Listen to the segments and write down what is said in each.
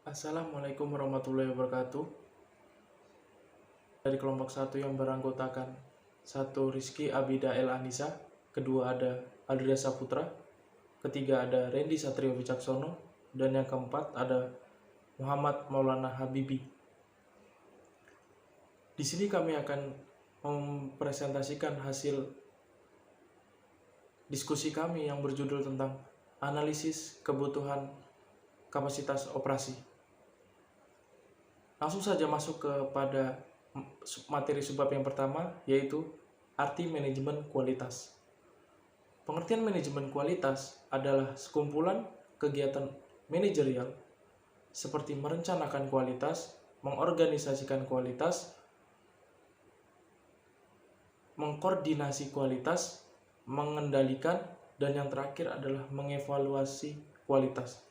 Assalamualaikum warahmatullahi wabarakatuh. Dari kelompok 1 yang beranggotakan 1 Rizky Abida El Anissa, kedua ada Adria Saputra, ketiga ada Randy Satrio Wicaksono, dan yang keempat ada Muhammad Maulana Habibi. Di sini kami akan mempresentasikan hasil diskusi kami yang berjudul tentang analisis kebutuhan kapasitas operasi. Langsung saja masuk kepada materi subbab yang pertama, yaitu arti manajemen kualitas. Pengertian manajemen kualitas adalah sekumpulan kegiatan manajerial seperti merencanakan kualitas, mengorganisasikan kualitas, mengkoordinasi kualitas, mengendalikan, dan yang terakhir adalah mengevaluasi kualitas,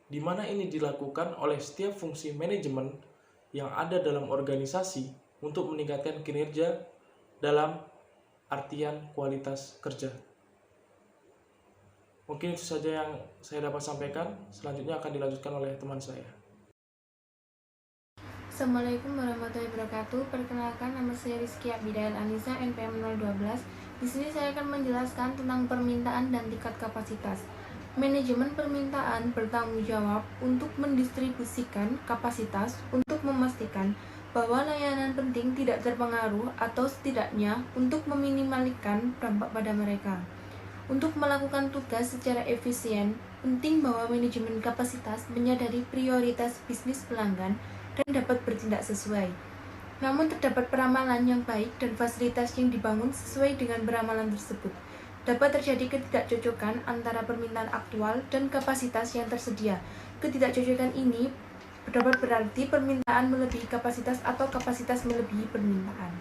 di mana ini dilakukan oleh setiap fungsi manajemen yang ada dalam organisasi untuk meningkatkan kinerja dalam artian kualitas kerja. Mungkin itu saja yang saya dapat sampaikan. Selanjutnya akan dilanjutkan oleh teman saya. Assalamualaikum warahmatullahi wabarakatuh. Perkenalkan, nama saya Rizky Abida El Anissa, NPM 012. Di sini saya akan menjelaskan tentang permintaan dan tingkat kapasitas. Manajemen permintaan bertanggung jawab untuk mendistribusikan kapasitas untuk memastikan bahwa layanan penting tidak terpengaruh atau setidaknya untuk meminimalkan dampak pada mereka. Untuk melakukan tugas secara efisien, penting bahwa manajemen kapasitas menyadari prioritas bisnis pelanggan dan dapat bertindak sesuai. Namun terdapat peramalan yang baik dan fasilitas yang dibangun sesuai dengan peramalan tersebut. Dapat terjadi ketidakcocokan antara permintaan aktual dan kapasitas yang tersedia. Ketidakcocokan ini dapat berarti permintaan melebihi kapasitas atau kapasitas melebihi permintaan.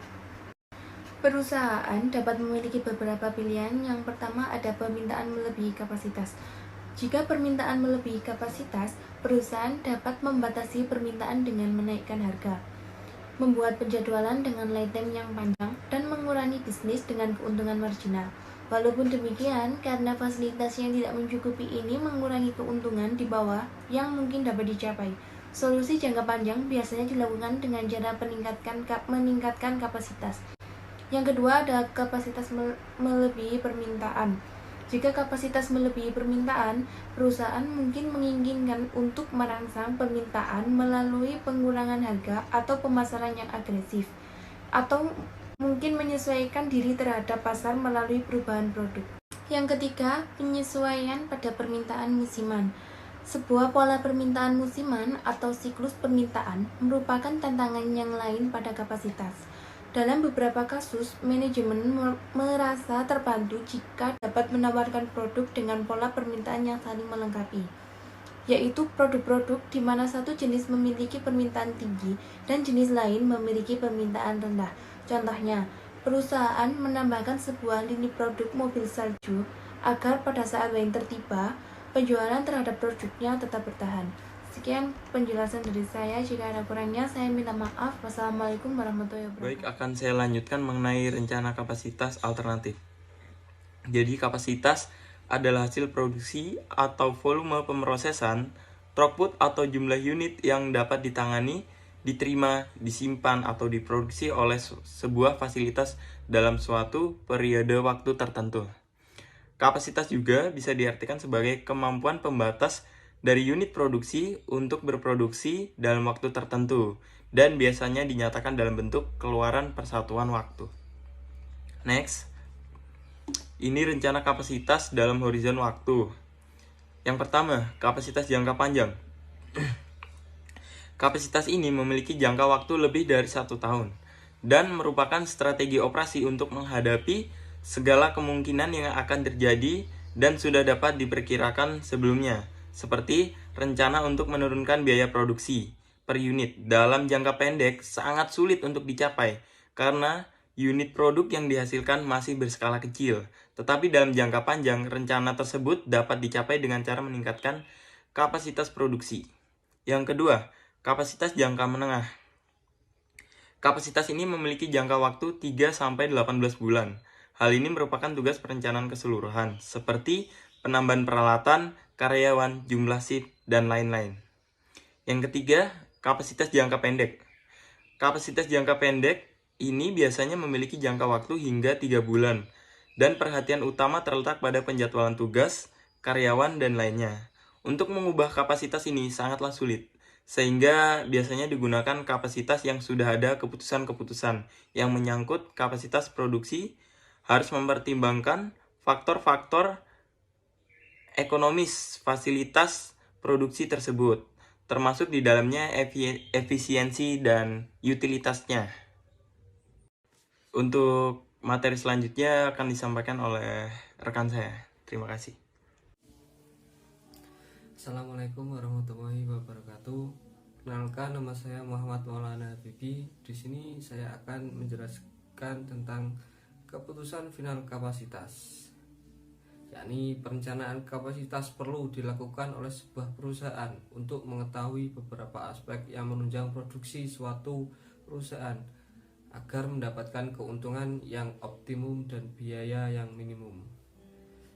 Perusahaan dapat memiliki beberapa pilihan. Yang pertama ada permintaan melebihi kapasitas. Jika permintaan melebihi kapasitas, perusahaan dapat membatasi permintaan dengan menaikkan harga, membuat penjadwalan dengan lead time yang panjang, dan mengurangi bisnis dengan keuntungan marginal. Walaupun demikian, karena fasilitas yang tidak mencukupi ini mengurangi keuntungan di bawah yang mungkin dapat dicapai. Solusi jangka panjang biasanya dilakukan dengan cara meningkatkan kapasitas. Yang kedua ada kapasitas melebihi permintaan. Jika kapasitas melebihi permintaan, perusahaan mungkin menginginkan untuk merangsang permintaan melalui pengurangan harga atau pemasaran yang agresif, atau mungkin menyesuaikan diri terhadap pasar melalui perubahan produk. Yang ketiga, penyesuaian pada permintaan musiman. Sebuah pola permintaan musiman atau siklus permintaan merupakan tantangan yang lain pada kapasitas. Dalam beberapa kasus, manajemen merasa terbantu jika dapat menawarkan produk dengan pola permintaan yang saling melengkapi, yaitu produk-produk di mana satu jenis memiliki permintaan tinggi dan jenis lain memiliki permintaan rendah. Contohnya, perusahaan menambahkan sebuah lini produk mobil salju agar pada saat winter tiba, penjualan terhadap produknya tetap bertahan. Sekian penjelasan dari saya. Jika ada kurangnya, saya minta maaf. Wassalamualaikum warahmatullahi wabarakatuh. Baik, akan saya lanjutkan mengenai rencana kapasitas alternatif. Jadi, kapasitas adalah hasil produksi atau volume pemrosesan, throughput atau jumlah unit yang dapat ditangani, diterima, disimpan, atau diproduksi oleh sebuah fasilitas dalam suatu periode waktu tertentu. Kapasitas juga bisa diartikan sebagai kemampuan pembatas dari unit produksi untuk berproduksi dalam waktu tertentu, dan biasanya dinyatakan dalam bentuk keluaran persatuan waktu. Next, ini rencana kapasitas dalam horizon waktu. Yang pertama, kapasitas jangka panjang. Kapasitas ini memiliki jangka waktu lebih dari 1 tahun dan merupakan strategi operasi untuk menghadapi segala kemungkinan yang akan terjadi dan sudah dapat diperkirakan sebelumnya, seperti rencana untuk menurunkan biaya produksi per unit. Dalam jangka pendek sangat sulit untuk dicapai karena unit produk yang dihasilkan masih berskala kecil, tetapi dalam jangka panjang rencana tersebut dapat dicapai dengan cara meningkatkan kapasitas produksi. Yang kedua, kapasitas jangka menengah. Kapasitas ini memiliki jangka waktu 3-18 bulan. Hal ini merupakan tugas perencanaan keseluruhan, seperti penambahan peralatan, karyawan, jumlah shift, dan lain-lain. Yang ketiga, kapasitas jangka pendek. Kapasitas jangka pendek ini biasanya memiliki jangka waktu hingga 3 bulan dan perhatian utama terletak pada penjadwalan tugas, karyawan, dan lainnya. Untuk mengubah kapasitas ini sangatlah sulit, sehingga biasanya digunakan kapasitas yang sudah ada keputusan-keputusan yang menyangkut kapasitas produksi, harus mempertimbangkan faktor-faktor ekonomis fasilitas produksi tersebut, termasuk di dalamnya efisiensi dan utilitasnya. Untuk materi selanjutnya akan disampaikan oleh rekan saya. Terima kasih. Assalamualaikum warahmatullahi wabarakatuh. Kenalkan, nama saya Muhammad Maulana Bibi. Di sini saya akan menjelaskan tentang keputusan final kapasitas. Yakni perencanaan kapasitas perlu dilakukan oleh sebuah perusahaan untuk mengetahui beberapa aspek yang menunjang produksi suatu perusahaan agar mendapatkan keuntungan yang optimum dan biaya yang minimum.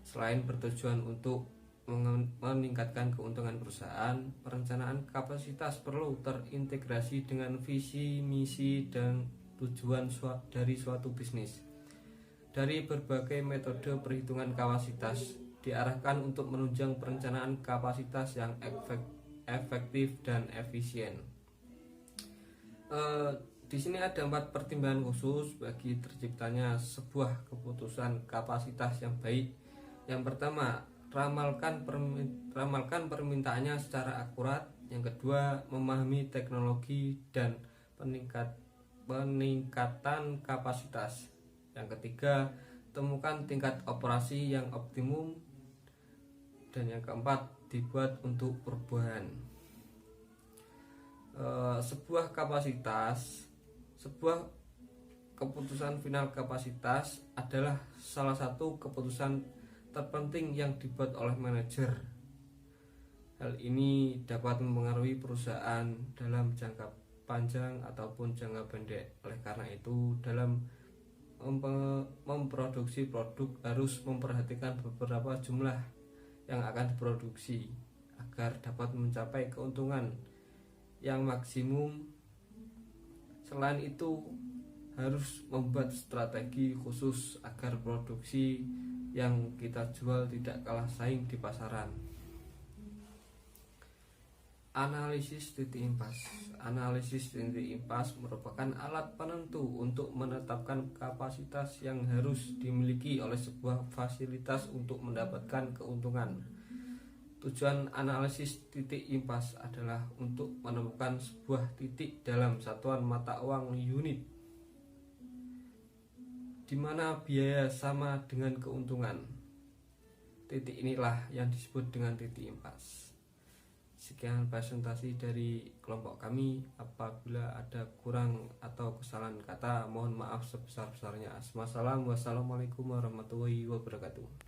Selain bertujuan untuk meningkatkan keuntungan perusahaan, perencanaan kapasitas perlu terintegrasi dengan visi, misi, dan tujuan dari suatu bisnis. Dari berbagai metode perhitungan kapasitas diarahkan untuk menunjang perencanaan kapasitas yang efektif dan efisien. Di sini ada 4 pertimbangan khusus bagi terciptanya sebuah keputusan kapasitas yang baik. Yang pertama, ramalkan permintaannya secara akurat. Yang kedua, memahami teknologi dan peningkatan kapasitas. Yang ketiga, temukan tingkat operasi yang optimum. Dan yang keempat, dibuat untuk perubahan. Sebuah keputusan final kapasitas adalah salah satu keputusan terpenting yang dibuat oleh manajer. Hal ini dapat mempengaruhi perusahaan dalam jangka panjang ataupun jangka pendek. Oleh karena itu, dalam memproduksi produk harus memperhatikan beberapa jumlah yang akan diproduksi agar dapat mencapai keuntungan yang maksimum. Selain itu, harus membuat strategi khusus agar produksi yang kita jual tidak kalah saing di pasaran. Analisis titik impas. Analisis titik impas merupakan alat penentu untuk menetapkan kapasitas yang harus dimiliki oleh sebuah fasilitas untuk mendapatkan keuntungan. Tujuan analisis titik impas adalah untuk menemukan sebuah titik dalam satuan mata uang unit di mana biaya sama dengan keuntungan. Titik inilah yang disebut dengan titik impas. Sekian presentasi dari kelompok kami. Apabila ada kurang atau kesalahan kata, mohon maaf sebesar-besarnya. Wassalamualaikum warahmatullahi wabarakatuh.